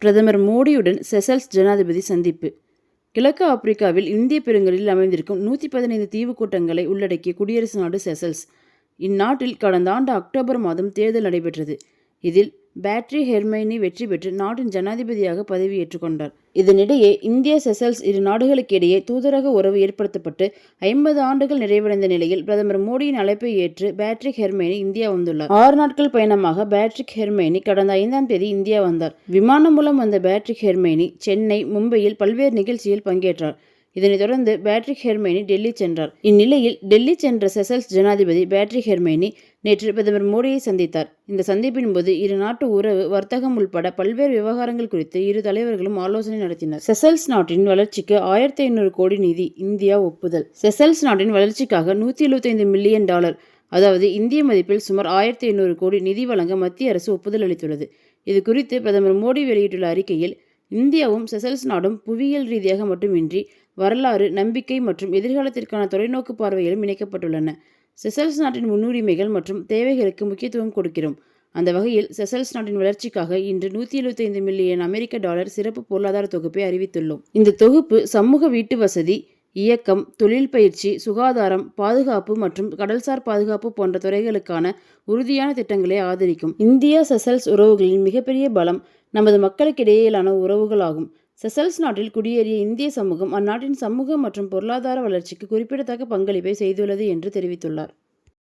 பிரதமர் மோடியுடன் செசல்ஸ் ஜனாதிபதி சந்திப்பு. கிழக்கு ஆப்பிரிக்காவில் இந்திய பெருங்கடலில் அமைந்திருக்கும் 115 தீவுக்கூட்டங்களை உள்ளடக்கிய குடியரசு நாடு செசல்ஸ். இந்நாட்டில் கடந்த ஆண்டு அக்டோபர் மாதம் தேர்தல் நடைபெற்றது. இதில் பேட்ரிக் ஹெர்மைனி வெற்றி பெற்று நாட்டின் ஜனாதிபதியாக பதவியேற்றுக் கொண்டார். இதனிடையே இந்திய செசல்ஸ் இரு நாடுகளுக்கிடையே தூதரக உறவு ஏற்படுத்தப்பட்டு 50 ஆண்டுகள் நிறைவடைந்த நிலையில் பிரதமர் மோடியின் அழைப்பை ஏற்று பேட்ரிக் ஹெர்மைனி இந்தியா வந்துள்ளார். 6 நாட்கள் பயணமாக பேட்ரிக் ஹெர்மைனி கடந்த 5ஆம் தேதி இந்தியா வந்தார். விமானம் மூலம் வந்த பேட்ரிக் ஹெர்மைனி சென்னை, மும்பையில் பல்வேறு நிகழ்ச்சியில் பங்கேற்றார். இதனைத் தொடர்ந்து பேட்ரிக் ஹெர்மைனி டெல்லி சென்றார். இந்நிலையில் டெல்லி சென்ற செசல்ஸ் ஜனாதிபதி பேட்ரிக் ஹெர்மைனி நேற்று பிரதமர் மோடியை சந்தித்தார். இந்த சந்திப்பின் போது இரு நாட்டு உறவு, வர்த்தகம் உள்பட பல்வேறு விவகாரங்கள் குறித்து இரு தலைவர்களும் ஆலோசனை நடத்தினர். செசல்ஸ் நாட்டின் வளர்ச்சிக்கு 1500 கோடி நிதி இந்தியா ஒப்புதல். செசல்ஸ் நாட்டின் வளர்ச்சிக்காக $175 மில்லியன், அதாவது இந்திய மதிப்பில் சுமார் 1500 கோடி நிதி வழங்க மத்திய அரசு ஒப்புதல் அளித்துள்ளது. இது குறித்து பிரதமர் மோடி வெளியிட்டுள்ள அறிக்கையில், இந்தியாவும் செசல்ஸ் நாடும் புவியியல் ரீதியாக மட்டுமின்றி வரலாறு, நம்பிக்கை மற்றும் எதிர்காலத்திற்கான தொலைநோக்கு பார்வையிலும் இணைக்கப்பட்டுள்ளன. செசல்ஸ் நாட்டின் முன்னுரிமைகள் மற்றும் தேவைகளுக்கு முக்கியத்துவம் கொடுக்கிறோம். அந்த வகையில் செசல்ஸ் நாட்டின் வளர்ச்சிக்காக இன்று $175 மில்லியன் அமெரிக்க சிறப்பு பொருளாதார தொகுப்பை அறிவித்துள்ளோம். இந்த தொகுப்பு சமூக வீட்டு வசதி, இயக்கம், தொழில் பயிற்சி, சுகாதாரம், பாதுகாப்பு மற்றும் கடல்சார் பாதுகாப்பு போன்ற துறைகளுக்கான உறுதியான திட்டங்களை ஆதரிக்கும். இந்தியா செசல்ஸ் உறவுகளின் மிகப்பெரிய பலம் நமது மக்களுக்கிடையிலான உறவுகளாகும். செசல்ஸ் நாட்டில் குடியேறிய இந்திய சமூகம் அந்நாட்டின் சமூக மற்றும் பொருளாதார வளர்ச்சிக்கு குறிப்பிடத்தக்க பங்களிப்பை செய்துள்ளது என்று தெரிவித்துள்ளார்.